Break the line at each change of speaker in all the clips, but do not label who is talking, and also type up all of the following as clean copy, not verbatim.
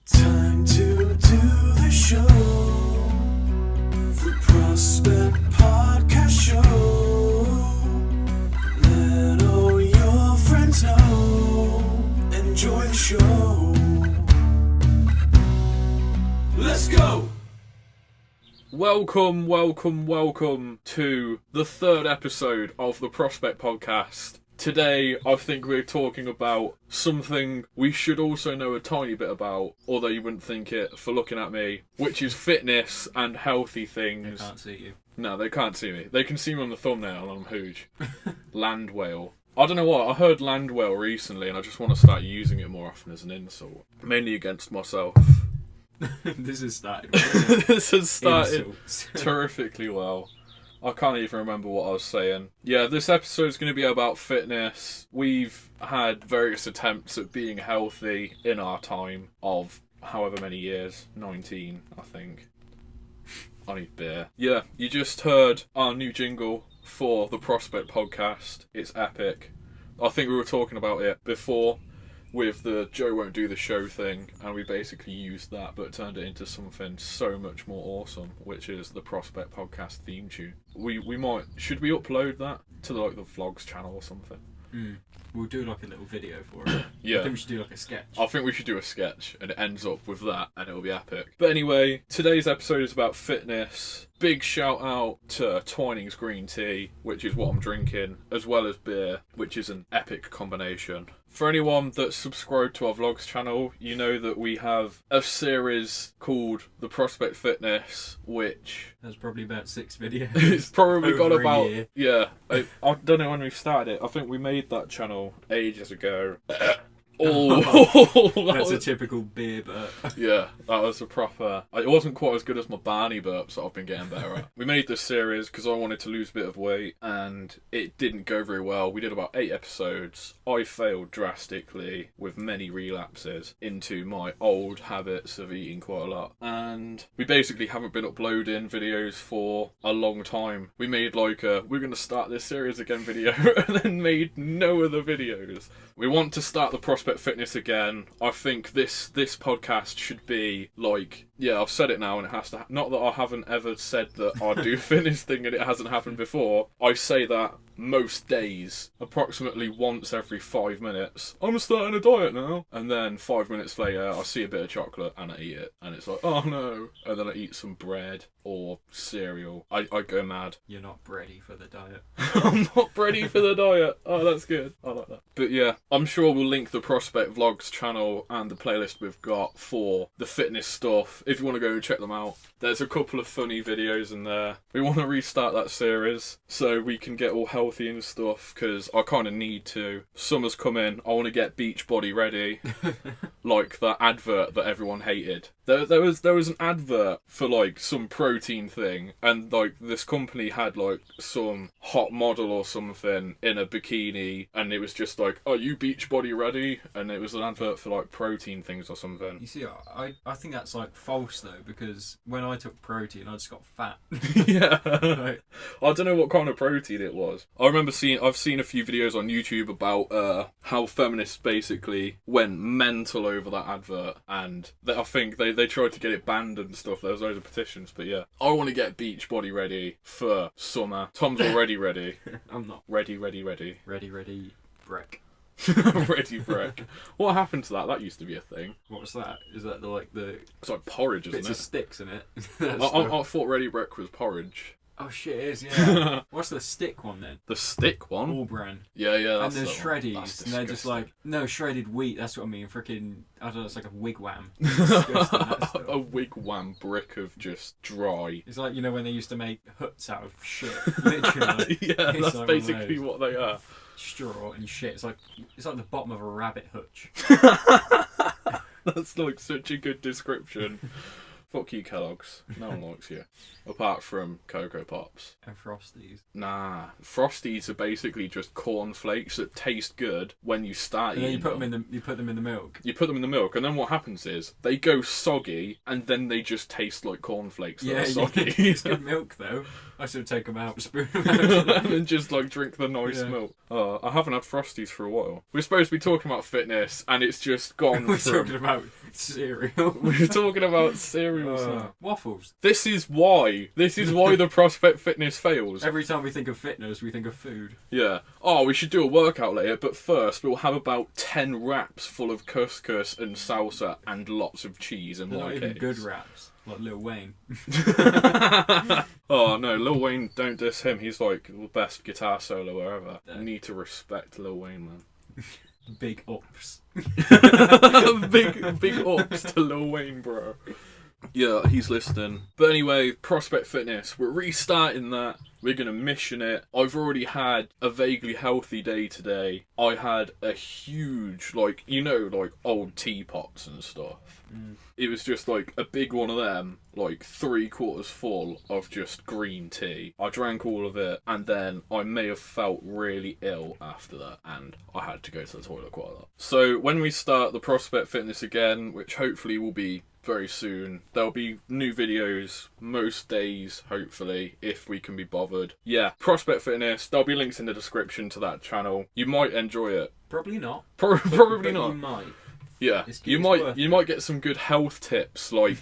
Time to do the show. The Prospect Podcast Show. Let all your friends know. Enjoy the show. Let's go!
Welcome to the third episode of the Prospect Podcast. Today, I think we're talking about something we should also know a tiny bit about, although you wouldn't think it for looking at me, which is fitness and healthy things.
They can't see you.
No, they can't see me. They can see me on the thumbnail and I'm huge. Land whale. I don't know what, I heard land whale recently and I just want to start using it more often as an insult. Mainly against myself.
This has started.
This has started
Insults.
terrifically well. I can't even remember what I was saying. Yeah, this episode is going to be about fitness. We've had various attempts at being healthy in our time of however many years. 19, I think. I need beer. Yeah, you just heard our new jingle for the Prospect Podcast. It's epic. I think we were talking about it before with the Joe won't do the show thing, and we basically used that but turned it into something so much more awesome, which is the Prospect Podcast theme tune. We might, should we upload that to the vlogs channel or something?
We'll do like a little video for it.
Yeah.
I think we should do like a sketch.
I think we should do a sketch and it ends up with that and it'll be epic. But anyway, today's episode is about fitness. Big shout out to Twinings Green Tea, which is what I'm drinking, as well as beer, which is an epic combination. For anyone that's subscribed to our vlogs channel, you know that we have a series called The Prospect Fitness, which...
There's probably about 6 videos.
It's probably got
over a
about...
year.
Yeah, I don't know when we started it. I think we made that channel ages ago. Oh,
That's a typical beer burp.
Yeah, that was a proper... It wasn't quite as good as my Barney burps that I've been getting better at. We made this series because I wanted to lose a bit of weight and it didn't go very well. We did about 8 episodes. I failed drastically with many relapses into my old habits of eating quite a lot. And we basically haven't been uploading videos for a long time. We made like a, we're going to start this series again video and then made no other videos. We want to start the Prospect Fitness again. I think this podcast should be like, yeah, I've said it now and it has to, not that I haven't ever said that I do fitness thing and it hasn't happened before. I say that most days, approximately once every 5 minutes. I'm starting a diet now. And then 5 minutes later, I see a bit of chocolate and I eat it. And it's like, oh no. And then I eat some bread or cereal. I go mad.
You're not ready for the diet.
I'm not ready for the diet. Oh, that's good. I like that. But yeah, I'm sure we'll link the Prospect Vlogs channel and the playlist we've got for the fitness stuff. If you want to go and check them out, there's a couple of funny videos in there. We want to restart that series so we can get all healthy and stuff because I kind of need to. Summer's coming. I want to get beach body ready. Like that advert that everyone hated. There was an advert for like some protein thing and like this company had like some hot model or something in a bikini and it was just like, are you beach body ready? And it was an advert for like protein things or something.
You see, I think that's like false though, because when I took protein, I just got fat.
Yeah.
Like,
I don't know what kind of protein it was. I've seen a few videos on YouTube about how feminists basically went mental over that advert and I think they tried to get it banned and stuff. There was loads of petitions, but yeah. I want to get beach body ready for summer. Tom's already ready.
I'm not.
Ready.
Ready, break.
Ready break. What happened to that? That used to be a thing.
What's that? Is that the
It's like porridge, isn't
bits
it?
of sticks in it?
I thought ready break was porridge.
Oh shit, it is, yeah. What's the stick one then?
The stick one?
All bran.
Yeah,
And
that's
there's
the one.
shreddies,
That's
and they're just
disgusting.
like, no, shredded wheat, that's what I mean, freaking, I don't know, it's like a wigwam. Disgusting, that stuff.
A wigwam brick of just dry.
It's like, you know, when they used to make huts out of shit, literally.
Yeah,
It's
that's
like
basically
one of
what they are.
straw and shit. It's like the bottom of a rabbit hutch.
That's like such a good description. Fuck you, Kellogg's. No one likes you. Apart from Cocoa Pops.
And Frosties.
Nah. Frosties are basically just cornflakes that taste good when you start
And then
eating
you put
them.
them in the milk.
You put them in the milk, and then what happens is they go soggy, and then they just taste like cornflakes that
Yeah,
are soggy.
it's good milk though. I should take them out, spoon them out.
and then just like drink the nice milk. I haven't had Frosties for a while. We're supposed to be talking about fitness, and it's just gone.
We're talking about cereal.
We're talking about cereals now.
Waffles.
This is why the Prospect Fitness fails.
Every time we think of fitness, we think of food.
Yeah. Oh, we should do a workout later, but first we'll have about 10 wraps full of couscous and salsa and lots of cheese in
They're
my
not even
case.
good raps, like Lil Wayne.
Oh no, Lil Wayne, don't diss him. He's like the best guitar solo ever.
Yeah.
You need to respect Lil Wayne, man.
Big ups.
big ups to Lil Wayne, bro. Yeah, he's listening. But anyway, Prospect Fitness, we're restarting that. We're going to mission it. I've already had a vaguely healthy day today. I had a huge, like old teapots and stuff. It was just like a big one of them, like 3/4 full of just green tea. I drank all of it, and then I may have felt really ill after that, and I had to go to the toilet quite a lot. So when we start the Prospect Fitness again, which hopefully will be very soon, there'll be new videos most days, hopefully, if we can be bothered. Yeah, Prospect Fitness, there'll be links in the description to that channel. You might enjoy it.
Probably not.
Probably
But
not.
You might.
Yeah,
It's
you
worth
might get some good health tips, like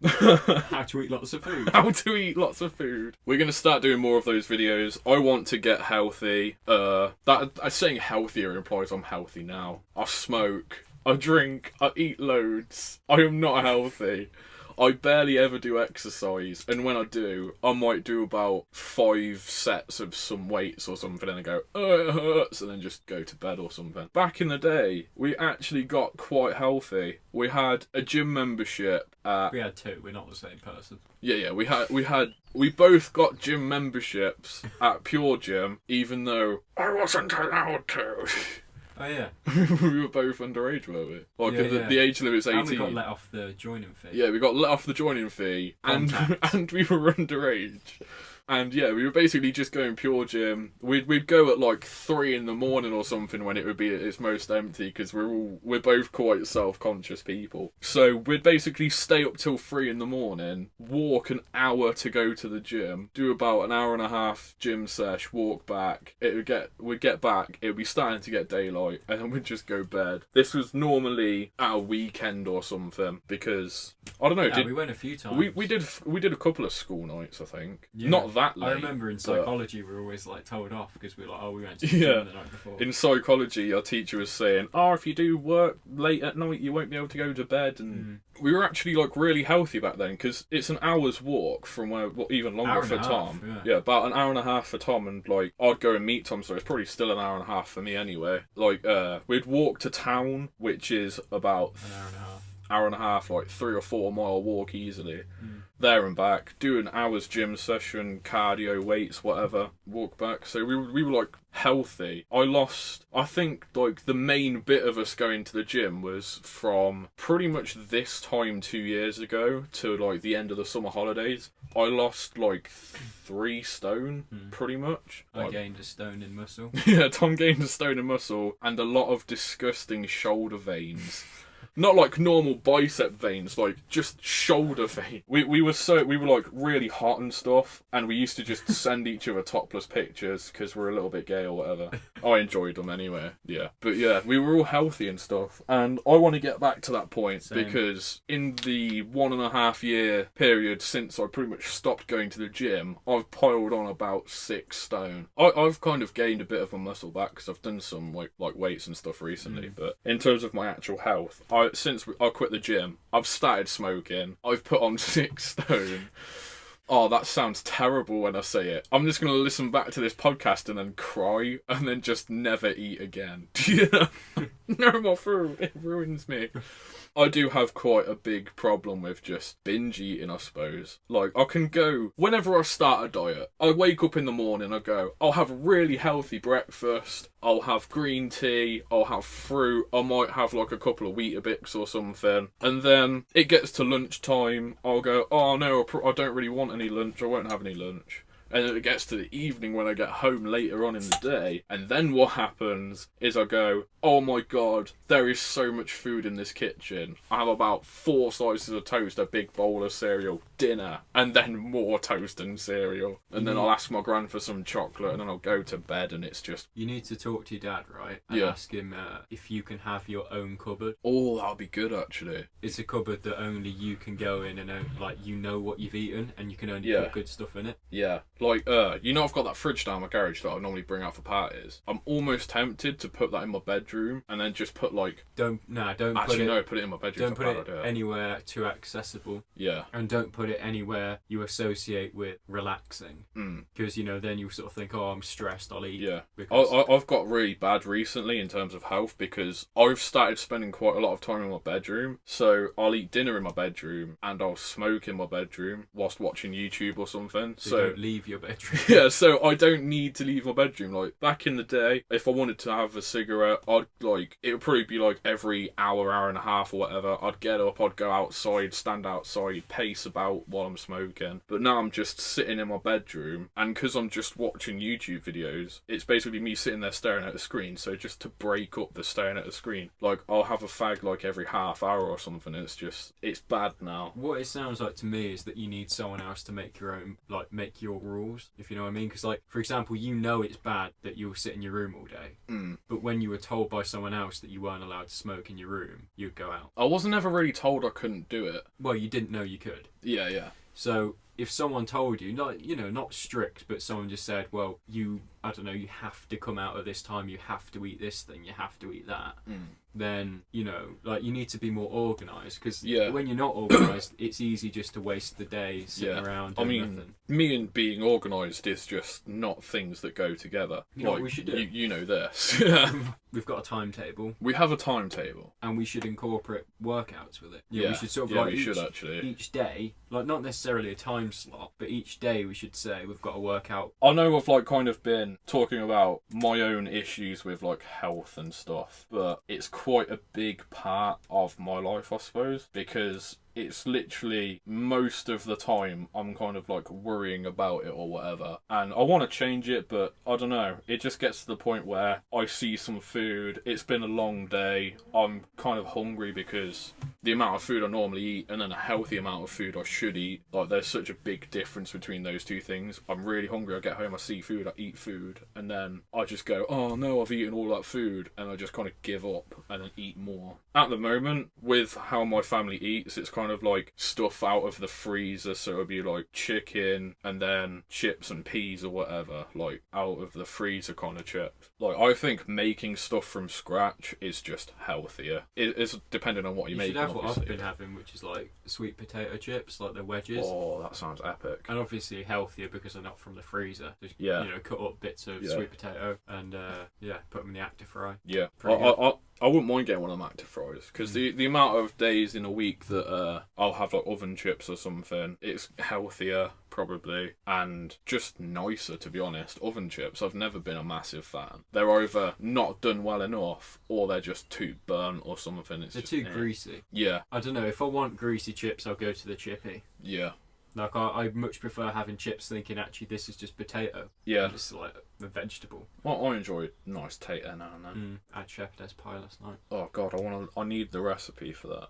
How to eat lots of food.
how to eat lots of food. We're gonna start doing more of those videos. I want to get healthy. Saying healthier implies I'm healthy now. I smoke, I drink, I eat loads. I am not healthy. I barely ever do exercise, and when I do, I might do about 5 sets of some weights or something, and I go, oh, it hurts, and then just go to bed or something. Back in the day, we actually got quite healthy. We had a gym membership at...
We had two, we're not the same person.
Yeah, we both got gym memberships at Pure Gym, even though I wasn't allowed to.
Oh yeah.
We were both underage, weren't we? Like, the age limit's 18.
And we got let off the joining fee.
Yeah, we got let off the joining fee, and we were underage. And yeah, we were basically just going Pure Gym. We'd go at like 3 in the morning or something when it would be at its most empty, because we're both quite self-conscious people. So we'd basically stay up till 3 in the morning, walk an hour to go to the gym, do about an hour and a half gym sesh, walk back. We'd get back, it would be starting to get daylight, and then we'd just go bed. This was normally our weekend or something, because I don't know.
Yeah, we went a few times.
We did a couple of school nights, I think.
Yeah.
Not that late.
I remember in psychology we were always like told off because we were like, oh, we went to the
Yeah.
gym the night before.
In psychology, our teacher was saying, "Oh, if you do work late at night, you won't be able to go to bed." And we were actually like really healthy back then, because it's an hour's walk from where, even longer
Hour and
for
a half,
Tom.
yeah.
About an hour and a half for Tom, and like I'd go and meet Tom, so it's probably still an hour and a half for me anyway. Like we'd walk to town, which is about
An hour and a half.
hour and a half, like 3 or 4 mile walk easily. There and back, do an hour's gym session, cardio, weights, whatever, walk back. So we were like healthy. I think like the main bit of us going to the gym was from pretty much this time 2 years ago to like the end of the summer holidays. I lost like 3 stone, pretty much.
I gained a stone in muscle.
Yeah, Tom gained a stone in muscle and a lot of disgusting shoulder veins. Not like normal bicep veins, like just shoulder veins. We were like really hot and stuff, and we used to just send each other topless pictures because we're a little bit gay or whatever. I enjoyed them anyway. Yeah, but yeah, we were all healthy and stuff, and I want to get back to that point.
Same.
Because in the 1.5 year period since I pretty much stopped going to the gym, I've piled on about 6 stone. I've kind of gained a bit of a muscle back because I've done some like weights and stuff recently. But in terms of my actual health, since I quit the gym, I've started smoking. I've put on 6 stone. Oh, that sounds terrible when I say it. I'm just going to listen back to this podcast and then cry and then just never eat again. No more food. It ruins me. I do have quite a big problem with just binge eating, I suppose. Like, I can go, whenever I start a diet, I wake up in the morning, I go, I'll have a really healthy breakfast, I'll have green tea, I'll have fruit, I might have like a couple of Weetabix or something, and then it gets to lunchtime, I'll go, oh no, I don't really want any lunch, I won't have any lunch. And then it gets to the evening when I get home later on in the day, and then what happens is I go, oh my god, there is so much food in this kitchen. I have about 4 slices of toast, a big bowl of cereal, dinner, and then more toast and cereal. And then I'll ask my gran for some chocolate, and then I'll go to bed, and it's just...
You need to talk to your dad, right? And ask him if you can have your own cupboard.
Oh, that'll be good, actually.
It's a cupboard that only you can go in and, like, you know what you've eaten, and you can only put good stuff in it.
Yeah. Like, you know I've got that fridge down my garage that I normally bring out for parties. I'm almost tempted to put that in my bedroom, and then just put, like...
Put it
in my bedroom.
Don't put it anywhere too accessible.
Yeah.
And don't put it anywhere you associate with relaxing. Because, you know, then you sort of think, oh, I'm stressed, I'll eat.
Yeah.
Because...
I've got really bad recently in terms of health because I've started spending quite a lot of time in my bedroom. So I'll eat dinner in my bedroom and I'll smoke in my bedroom whilst watching YouTube or something.
So you don't leave your bedroom.
Yeah, so I don't need to leave my bedroom. Like, back in the day, if I wanted to have a cigarette, it would probably be like every hour and a half or whatever. I'd get up, I'd go outside, stand outside, pace about while I'm smoking. But now I'm just sitting in my bedroom, and because I'm just watching YouTube videos, it's basically me sitting there staring at a screen. So just to break up the staring at a screen, like, I'll have a fag like every half hour or something. It's bad now.
What it sounds like to me is that you need someone else to make make your rules, if you know what I mean. Because, like, for example, you know it's bad that you'll sit in your room all day, but when you were told by someone else that you weren't allowed to smoke in your room, you'd go out.
I wasn't ever really told I couldn't do it.
Well, you didn't know you could.
Yeah.
So if someone told you, not strict, but someone just said, well, you have to come out at this time, you have to eat this thing, you have to eat that, then, you need to be more organised. Because when you're not organised, it's easy just to waste the day sitting around doing nothing.
Me and being organised is just not things that go together.
You know what we should do?
You know this.
We've got a timetable.
We have a timetable.
And we should incorporate workouts with it.
Yeah,
we should sort of each day, like, not necessarily a time slot, but each day we should say we've got to work out.
I know I've like kind of been talking about my own issues with like health and stuff, but it's quite a big part of my life, I suppose, because it's literally most of the time I'm kind of like worrying about it or whatever, and I want to change it, but I don't know, it just gets to the point where I see some food, it's been a long day, I'm kind of hungry because the amount of food I normally eat and then a healthy amount of food I should eat, like, there's such a big difference between those two things. I'm really hungry, I get home, I see food, I eat food, and then I just go, oh no, I've eaten all that food, and I just kind of give up and then eat more. At the moment, with how my family eats, it's kind of like stuff out of the freezer, so it'll be like chicken and then chips and peas or whatever, like out of the freezer kind of chips. Like, I think making stuff from scratch is just healthier. It's depending on what you make.
You should have what I've been having, which is like sweet potato chips, like the wedges.
Oh, that sounds epic.
And obviously healthier because they're not from the freezer. Just, cut up bits of sweet potato and put them in the Ep.3.
Yeah, I wouldn't mind getting one of them active fries, because the amount of days in a week that I'll have like oven chips or something, it's healthier probably, and just nicer, to be honest. Oven chips, I've never been a massive fan. They're either not done well enough or they're just too burnt or something. They're
too greasy.
Yeah.
I don't know, if I want greasy chips, I'll go to the chippy.
Yeah.
Like, I much prefer having chips thinking, actually, this is just potato.
Yeah.
Just like a vegetable.
Well, I enjoy nice tater now and then.
I had shepherdess pie last night.
Oh god, I need the recipe for that.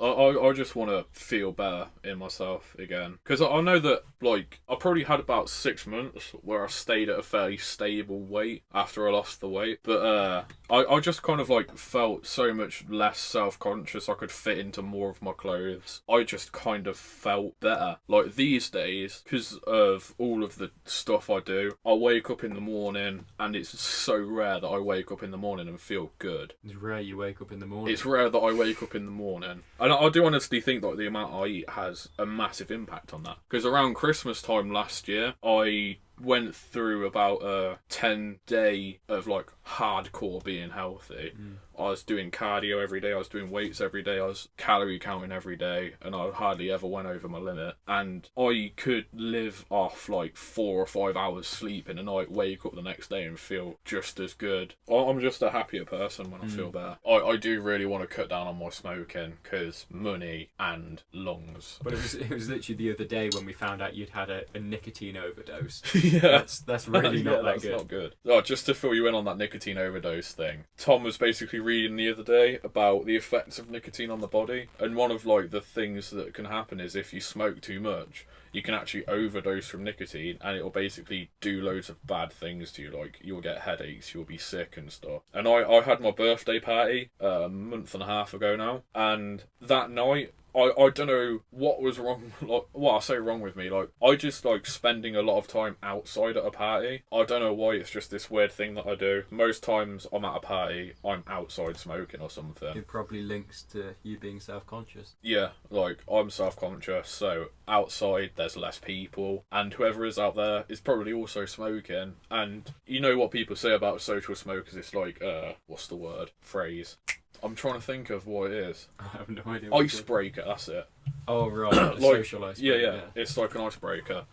I just want to feel better in myself again, because I know that, like, I probably had about 6 months where I stayed at a fairly stable weight after I lost the weight, but I just kind of like felt so much less self-conscious. I could fit into more of my clothes. I just kind of felt better. Like, these days, because of all of the stuff I do, I wake up in the morning, and it's so rare that I wake up in the morning and feel good.
It's rare you wake up in the morning.
It's rare that I wake up in the morning. And I do honestly think that the amount I eat has a massive impact on that. Because around Christmas time last year, I went through about a 10-day of like hardcore being healthy. I was doing cardio every day, I was doing weights every day, I was calorie counting every day, and I hardly ever went over my limit. And I could live off like 4 or 5 hours sleep in a night, wake up the next day and feel just as good. I'm just a happier person when I feel better. I do really want to cut down on my smoking because money and lungs.
But it was literally the other day when we found out you'd had a nicotine overdose.
Yeah.
That's really not that
that's
good.
not good. Oh, just to fill you in on that nicotine overdose thing, Tom was basically reading the other day about the effects of nicotine on the body, and one of like the things that can happen is if you smoke too much, you can actually overdose from nicotine, and it'll basically do loads of bad things to you, like you'll get headaches, you'll be sick and stuff. And I had my birthday party a month and a half ago now, and that night I don't know what was wrong, like what I say wrong with me, like I just like spending a lot of time outside at a party. I don't know why, it's just this weird thing that I do. Most times I'm at a party, I'm outside smoking or something.
It probably links to you being self-conscious.
Yeah, like I'm self-conscious, so outside there's less people, and whoever is out there is probably also smoking. And you know what people say about social smokers, it's like what's the word, phrase, I'm trying to think of what it is.
I have no idea.
Icebreaker, that's it.
Oh, right.
Like,
Social icebreaker.
Yeah, it's like an icebreaker.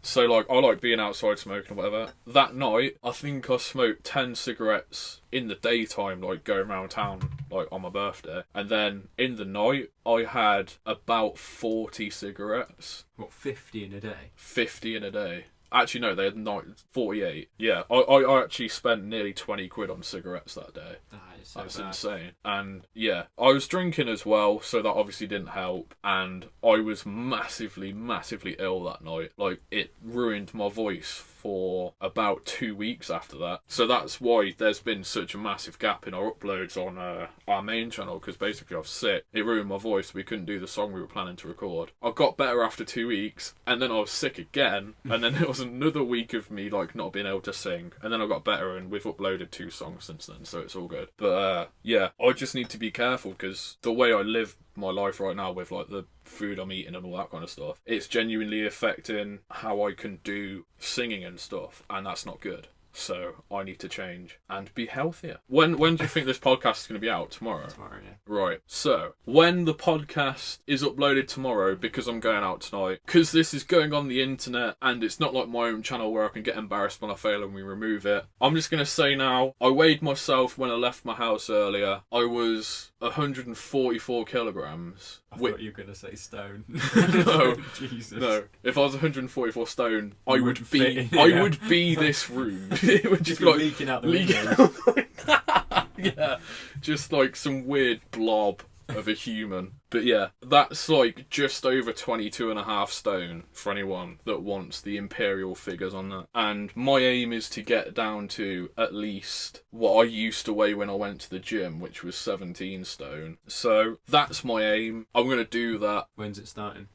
So, like, I like being outside smoking or whatever. That night, I think I smoked 10 cigarettes in the daytime, like, going around town, like, on my birthday. And then, in the night, I had about 40 cigarettes.
What, 50 in a day?
50 in a day. Actually, no, they had 48. Yeah, I actually spent nearly 20 quid on cigarettes that day. That's insane. And yeah, I was drinking as well, so that obviously didn't help. And I was massively, massively ill that night. Like, it ruined my voice for about 2 weeks after that. So that's why there's been such a massive gap in our uploads on our main channel, because basically I was sick. It ruined my voice. We couldn't do the song we were planning to record. I got better after 2 weeks, and then I was sick again, and then it was another week of me like not being able to sing, and then I got better, and we've uploaded 2 songs since then, so it's all good. But yeah, I just need to be careful, because the way I live my life right now with like the food I'm eating and all that kind of stuff, it's genuinely affecting how I can do singing and stuff, and that's not good. So I need to change and be healthier. When do you think this podcast is going to be out? Tomorrow?
Tomorrow, yeah.
Right. So when the podcast is uploaded tomorrow, because I'm going out tonight, because this is going on the internet and it's not like my own channel where I can get embarrassed when I fail and we remove it, I'm just going to say now, I weighed myself when I left my house earlier. I was 144 kilograms.
I thought you were going to say stone.
No,
Jesus.
no. If I was 144 stone, I
You
would
wouldn't
be.
fit in,
I
yeah.
would be this room. It would just
You'd
be
be
like
leaking out the
leaking
windows.
out. Yeah, just like some weird blob of a human. But yeah, that's like just over 22.5 stone for anyone that wants the imperial figures on that. And my aim is to get down to at least what I used to weigh when I went to the gym, which was 17 stone. So that's my aim. I'm going to do that
When's it starting?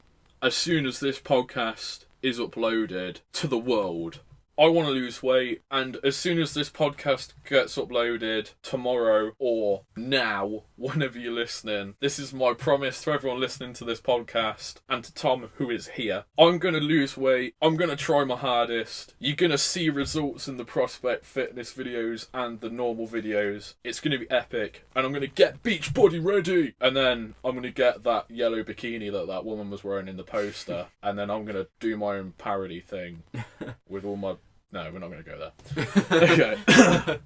as soon as this podcast is uploaded to the world. I want to lose weight, and as soon as this podcast gets uploaded tomorrow or now, whenever you're listening, this is my promise to everyone listening to this podcast and to Tom, who is here. I'm going to lose weight. I'm going to try my hardest. You're going to see results in the Prospect fitness videos and the normal videos. It's going to be epic, and I'm going to get beach body ready. And then I'm going to get that yellow bikini that woman was wearing in the poster, and then I'm going to do my own parody thing with all my... No, we're not going to go there. Okay.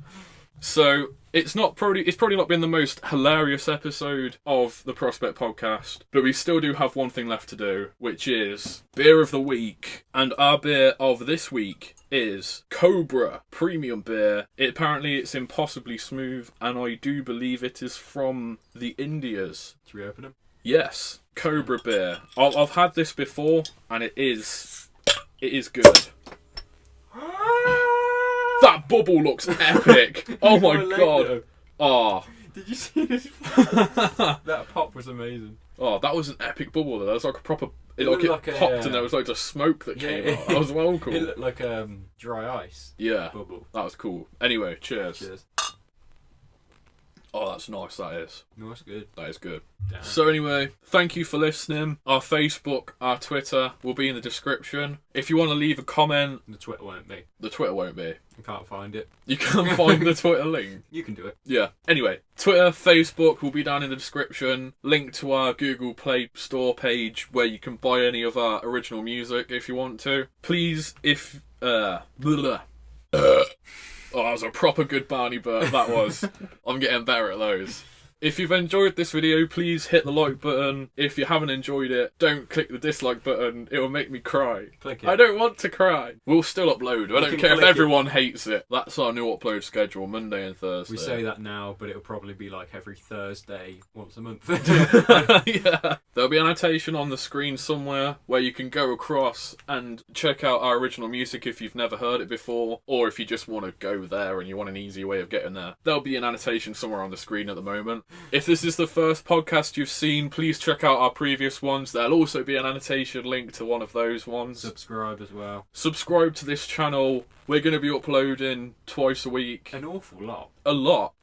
So it's probably not been the most hilarious episode of the Prospect Podcast, but we still do have one thing left to do, which is beer of the week. And our beer of this week is Cobra Premium Beer. Apparently it's impossibly smooth, and I do believe it is from the Indias.
Should we open them?
Yes, Cobra Beer. I've had this before, and it is good. That bubble looks epic. Oh my god. Oh.
Did you see this? That pop was amazing.
Oh, that was an epic bubble though. That was like a proper... It
like
popped and there was like just smoke that came out. That was well cool.
It looked like dry ice.
Yeah.
Bubble.
That was cool. Anyway, cheers.
Cheers.
Oh, that's nice, that is.
No, that's good.
That is good.
Damn.
So anyway, thank you for listening. Our Facebook, our Twitter will be in the description. If you want to leave a comment...
The Twitter won't be.
The Twitter won't be.
I can't find it.
You can find the Twitter link.
You can do it.
Yeah. Anyway, Twitter, Facebook will be down in the description. Link to our Google Play Store page where you can buy any of our original music if you want to. Please, if... Oh, that was a proper good Barney burp, that was. I'm getting better at those. If you've enjoyed this video, please hit the like button. If you haven't enjoyed it, don't click the dislike button. It will make me cry.
Click it.
I don't want to cry. We'll still upload. I don't
can
care if
click it.
everyone hates it. That's our new upload schedule, Monday and Thursday.
We say that now, but it'll probably be like every Thursday, once a month.
Yeah. There'll be an annotation on the screen somewhere where you can go across and check out our original music if you've never heard it before, or if you just want to go there and you want an easy way of getting there. There'll be an annotation somewhere on the screen at the moment. If this is the first podcast you've seen, please check out our previous ones. There'll also be an annotation link to one of those ones.
Subscribe as well.
Subscribe to this channel. We're going to be uploading twice a week.
An awful lot.
A lot.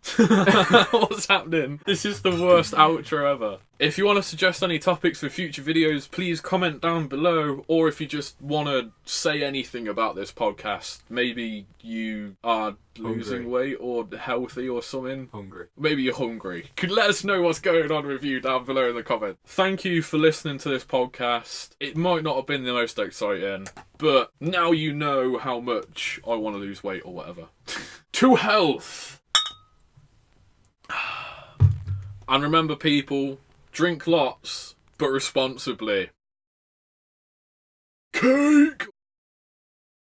What's happening? This is the worst outro ever. If you want to suggest any topics for future videos, please comment down below. Or if you just want to say anything about this podcast, maybe you are losing weight or healthy or something.
Hungry.
Maybe you're hungry. Could let us know what's going on with you down below in the comments. Thank you for listening to this podcast. It might not have been the most exciting, but now you know how much I want to lose weight or whatever. To health! And remember, people, drink lots, but responsibly. Cake!